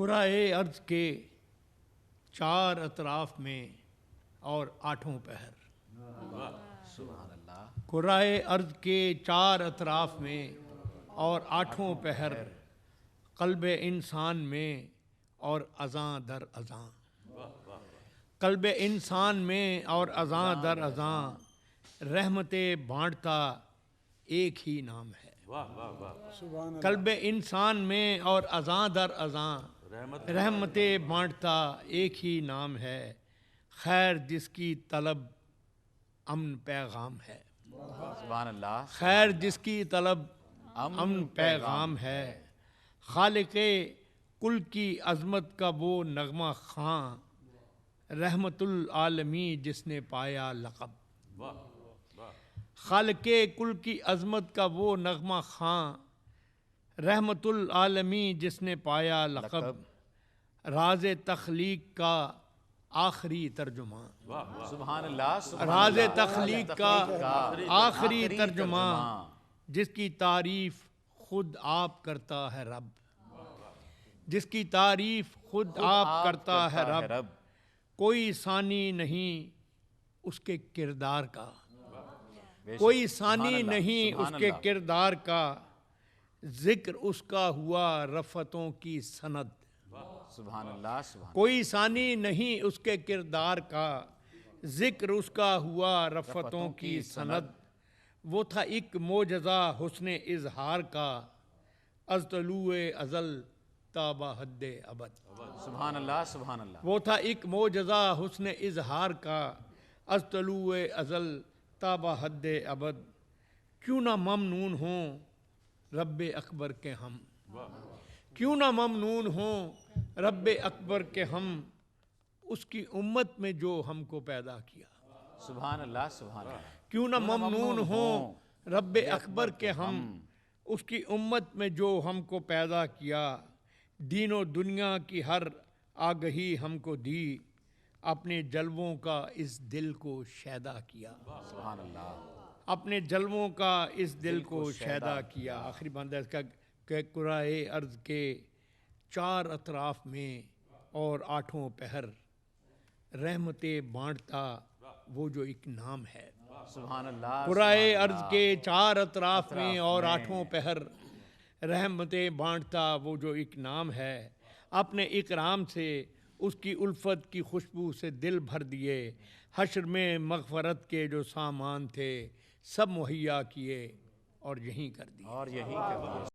کرۂ ارض کے چار اطراف میں اور آٹھوں پہر. سبحان اللہ. کرۂ ارض کے چار اطراف میں اور آٹھوں پہر، قلب انسان میں اور اذاں در اذاں. قلب انسان میں اور اذاں در اذاں، رحمتیں بانٹتا ایک ہی نام ہے. قلب انسان میں اور اذاں در اذاں، رحمتیں بانٹتا ایک ہی نام ہے. خیر جس کی طلب امن پیغام ہے. سبحان اللہ. خیر جس کی طلب امن پیغام ہے. خالق کل کی عظمت کا وہ نغمہ خواں، رحمت العالمین جس نے پایا لقب. خالق کل کی عظمت کا وہ نغمہ خواں، رحمت العالمین جس نے پایا لقب. راز تخلیق کا آخری ترجمہ. سبحان اللہ. راز تخلیق کا آخری ترجمہ، جس کی تعریف خود آپ کرتا ہے رب. جس کی تعریف خود آپ کرتا ہے رب. کوئی ثانی نہیں اس کے کردار کا. کوئی ثانی نہیں اس کے کردار کا. ذکر اس کا ہوا رفتوں کی سند. سبحان اللہ. کوئی ثانی نہیں اس کے کردار کا. ذکر اس کا ہوا رفتوں کی سند. وہ تھا ایک معجزہ حسن اظہار کا، از طلوع ازل تا با حد ابد. سبحان اللہ. سبحان اللہ. وہ تھا ایک معجزہ حسن اظہار کا، از طلوع ازل تا با حد ابد. کیوں نہ ممنون ہوں رب اکبر کے ہم. کیوں نہ ممنون ہوں رب اکبر کے ہم، اس کی امت میں جو ہم کو پیدا کیا. سبحان اللہ. سبحان اللہ. کیوں نہ ممنون ہوں رب اکبر کے ہم، اس کی امت میں جو ہم کو پیدا کیا. دین و دنیا کی ہر آگہی ہم کو دی، اپنے جلووں کا اس دل کو شیدا کیا. سبحان اللہ. اپنے جلووں کا اس دل کو شیدا کیا. آخری بندہ اس کا کہ کرۂ ارض کے چار اطراف میں اور آٹھوں پہر، رحمتیں بانٹتا وہ جو ایک نام ہے. سبحان اللہ. کرۂ ارض کے چار اطراف میں اور آٹھوں پہر، رحمتیں بانٹتا وہ جو ایک نام ہے. اپنے اکرام سے اس کی الفت کی خوشبو سے دل بھر دیے. حشر میں مغفرت کے جو سامان تھے سب مہیا کیے اور یہیں کر دیے. اور یہی